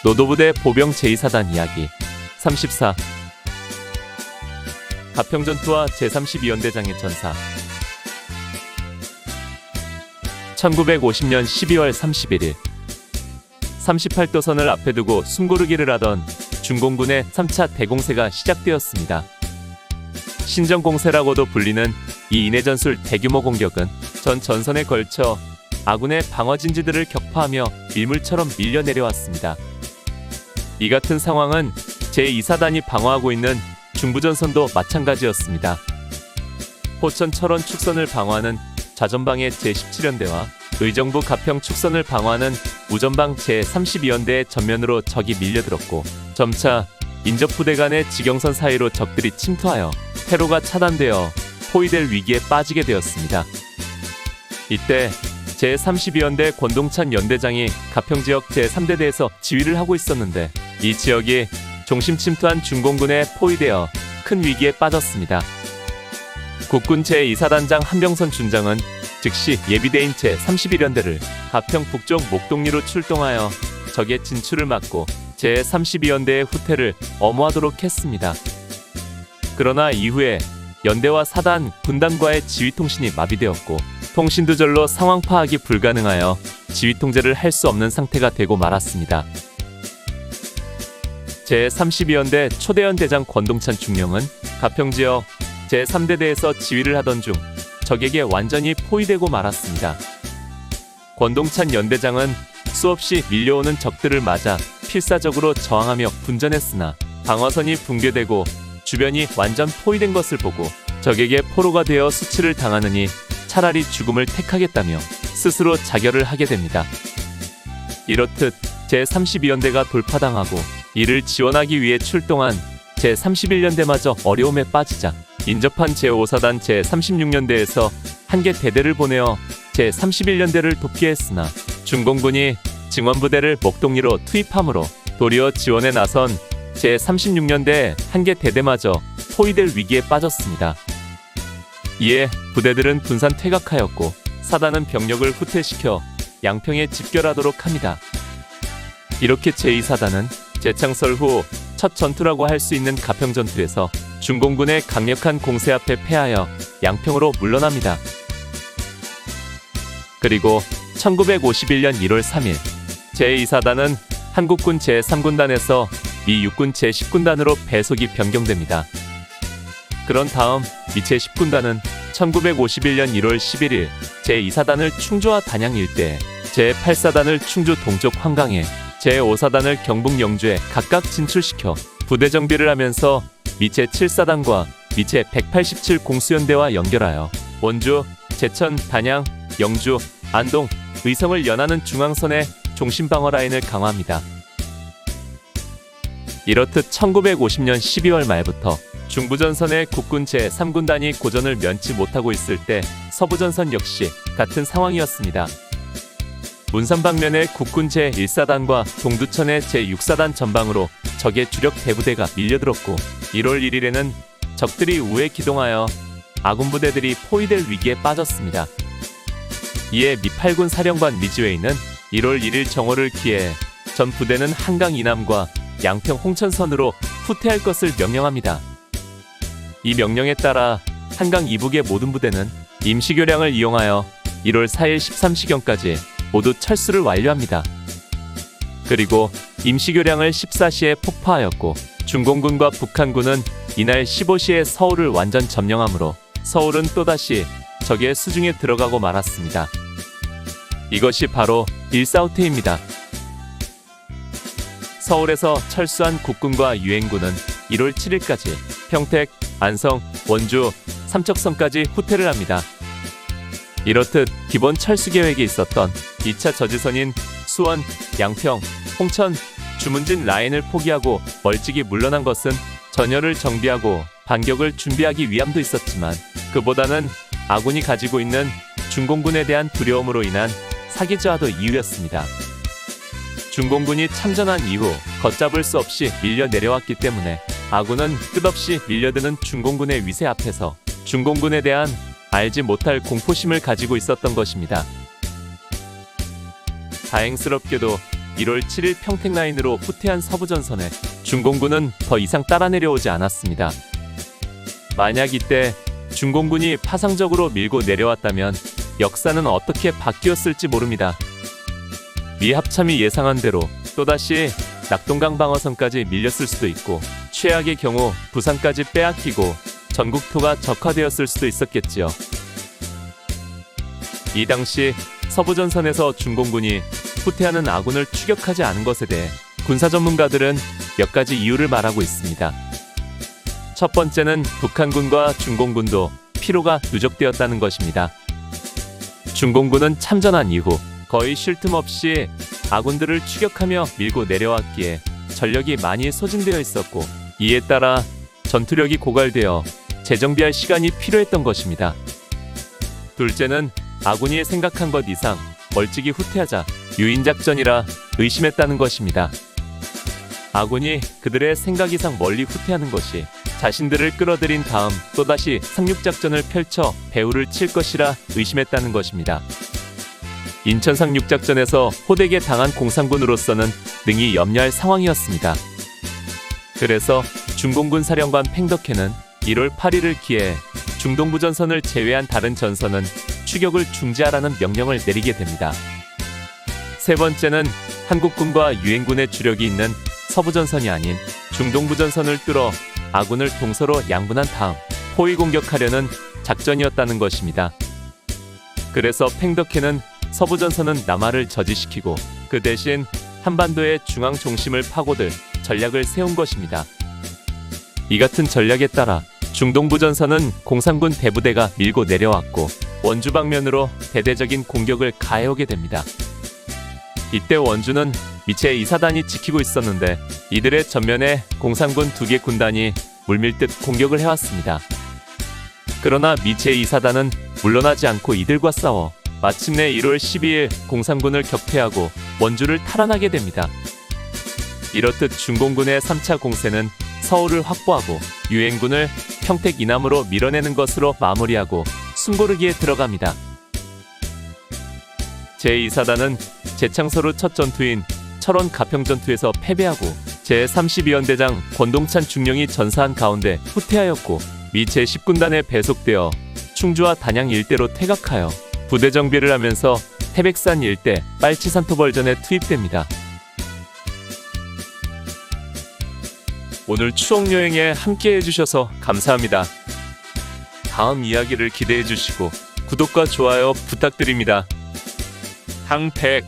노도부대 보병 제2사단 이야기 34. 가평전투와 제32연대장의 전사. 1950년 12월 31일 38도선을 앞에 두고 숨고르기를 하던 중공군의 3차 대공세가 시작되었습니다. 신정공세라고도 불리는 이 인해전술 대규모 공격은 전 전선에 걸쳐 아군의 방어진지들을 격파하며 밀물처럼 밀려 내려왔습니다. 이 같은 상황은 제2사단이 방어하고 있는 중부전선도 마찬가지였습니다. 포천 철원 축선을 방어하는 좌전방의 제17연대와 의정부 가평 축선을 방어하는 우전방 제32연대의 전면으로 적이 밀려들었고, 점차 인접부대 간의 지경선 사이로 적들이 침투하여 퇴로가 차단되어 포위될 위기에 빠지게 되었습니다. 이때 제32연대 권동찬 연대장이 가평지역 제3대대에서 지휘를 하고 있었는데, 이 지역이 중심 침투한 중공군에 포위되어 큰 위기에 빠졌습니다. 국군 제2사단장 한병선 준장은 즉시 예비대인 제31연대를 가평 북쪽 목동리로 출동하여 적의 진출을 막고 제32연대의 후퇴를 엄호하도록 했습니다. 그러나 이후에 연대와 사단, 군단과의 지휘통신이 마비되었고, 통신두절로 상황 파악이 불가능하여 지휘통제를 할 수 없는 상태가 되고 말았습니다. 제32연대 초대연 대장 권동찬 중령은 가평지역 제3대대에서 지휘를 하던 중 적에게 완전히 포위되고 말았습니다. 권동찬 연대장은 수없이 밀려오는 적들을 맞아 필사적으로 저항하며 분전했으나 방어선이 붕괴되고 주변이 완전 포위된 것을 보고 적에게 포로가 되어 수치를 당하느니 차라리 죽음을 택하겠다며 스스로 자결을 하게 됩니다. 이렇듯 제32연대가 돌파당하고 이를 지원하기 위해 출동한 제31연대마저 어려움에 빠지자 인접한 제5사단 제36연대에서 한 개 대대를 보내어 제31연대를 돕게 했으나 중공군이 증원부대를 목동리로 투입함으로 도리어 지원에 나선 제36연대 한 개 대대마저 포위될 위기에 빠졌습니다. 이에 부대들은 분산 퇴각하였고 사단은 병력을 후퇴시켜 양평에 집결하도록 합니다. 이렇게 제2사단은 재창설 후 첫 전투라고 할 수 있는 가평전투에서 중공군의 강력한 공세 앞에 패하여 양평으로 물러납니다. 그리고 1951년 1월 3일 제2사단은 한국군 제3군단에서 미 육군 제10군단으로 배속이 변경됩니다. 그런 다음 미 제10군단은 1951년 1월 11일 제2사단을 충주와 단양 일대에, 제8사단을 충주 동쪽 환강에, 제5사단을 경북 영주에 각각 진출시켜 부대 정비를 하면서 미 제7사단과 미 제187 공수연대와 연결하여 원주, 제천, 단양, 영주, 안동, 의성을 연하는 중앙선의 중심방어 라인을 강화합니다. 이렇듯 1950년 12월 말부터 중부전선의 국군 제3군단이 고전을 면치 못하고 있을 때 서부전선 역시 같은 상황이었습니다. 문산 방면의 국군 제1사단과 동두천의 제6사단 전방으로 적의 주력 대부대가 밀려들었고, 1월 1일에는 적들이 우회 기동하여 아군 부대들이 포위될 위기에 빠졌습니다. 이에 미 8군 사령관 미지웨이는 1월 1일 정오를 기해해 전 부대는 한강 이남과 양평 홍천선으로 후퇴할 것을 명령합니다. 이 명령에 따라 한강 이북의 모든 부대는 임시교량을 이용하여 1월 4일 13시경까지 모두 철수를 완료합니다. 그리고 임시교량을 14시에 폭파하였고, 중공군과 북한군은 이날 15시에 서울을 완전 점령하므로 서울은 또다시 적의 수중에 들어가고 말았습니다. 이것이 바로 일사후퇴입니다. 서울에서 철수한 국군과 유엔군은 1월 7일까지 평택, 안성, 원주, 삼척선까지 후퇴를 합니다. 이렇듯 기본 철수 계획에 있었던 2차 저지선인 수원, 양평, 홍천, 주문진 라인을 포기하고 멀찍이 물러난 것은 전열을 정비하고 반격을 준비하기 위함도 있었지만, 그보다는 아군이 가지고 있는 중공군에 대한 두려움으로 인한 사기좌도 이유였습니다. 중공군이 참전한 이후 걷잡을 수 없이 밀려 내려왔기 때문에 아군은 끝없이 밀려드는 중공군의 위세 앞에서 중공군에 대한 알지 못할 공포심을 가지고 있었던 것입니다. 다행스럽게도 1월 7일 평택라인으로 후퇴한 서부전선에 중공군은 더 이상 따라 내려오지 않았습니다. 만약 이때 중공군이 파상적으로 밀고 내려왔다면 역사는 어떻게 바뀌었을지 모릅니다. 미 합참이 예상한 대로 또다시 낙동강 방어선까지 밀렸을 수도 있고, 최악의 경우 부산까지 빼앗기고 전국토가 적화되었을 수도 있었겠지요. 이 당시 서부전선에서 중공군이 후퇴하는 아군을 추격하지 않은 것에 대해 군사 전문가들은 몇 가지 이유를 말하고 있습니다. 첫 번째는 북한군과 중공군도 피로가 누적되었다는 것입니다. 중공군은 참전한 이후 거의 쉴 틈 없이 아군들을 추격하며 밀고 내려왔기에 전력이 많이 소진되어 있었고, 이에 따라 전투력이 고갈되어 재정비할 시간이 필요했던 것입니다. 둘째는 아군이 생각한 것 이상 멀찍이 후퇴하자 유인작전이라 의심했다는 것입니다. 아군이 그들의 생각 이상 멀리 후퇴하는 것이 자신들을 끌어들인 다음 또다시 상륙작전을 펼쳐 배후를 칠 것이라 의심했다는 것입니다. 인천 상륙작전에서 호되게 당한 공산군으로서는 능히 염려할 상황이었습니다. 그래서 중공군 사령관 팽덕회는 1월 8일을 기해 중동부전선을 제외한 다른 전선은 추격을 중지하라는 명령을 내리게 됩니다. 세 번째는 한국군과 유엔군의 주력이 있는 서부전선이 아닌 중동부전선을 뚫어 아군을 동서로 양분한 다음 포위 공격하려는 작전이었다는 것입니다. 그래서 팽덕회는 서부전선은 남하를 저지시키고 그 대신 한반도의 중앙 중심을 파고들 전략을 세운 것입니다. 이 같은 전략에 따라 중동부전선은 공산군 대부대가 밀고 내려왔고 원주 방면으로 대대적인 공격을 가해오게 됩니다. 이때 원주는 미 제2사단이 지키고 있었는데 이들의 전면에 공산군 2개 군단이 물밀듯 공격을 해왔습니다. 그러나 미 제2사단은 물러나지 않고 이들과 싸워 마침내 1월 12일 공산군을 격퇴하고 원주를 탈환하게 됩니다. 이렇듯 중공군의 3차 공세는 서울을 확보하고 유엔군을 평택 이남으로 밀어내는 것으로 마무리하고 숨고르기에 들어갑니다. 제2사단은 재창설 후 첫 전투인 철원 가평전투에서 패배하고 제32연대장 권동찬 중령이 전사한 가운데 후퇴하였고 미 제10군단에 배속되어 충주와 단양 일대로 퇴각하여 부대 정비를 하면서 태백산 일대 빨치산토벌전에 투입됩니다. 오늘 추억여행에 함께 해주셔서 감사합니다. 다음 이야기를 기대해 주시고 구독과 좋아요 부탁드립니다. 항택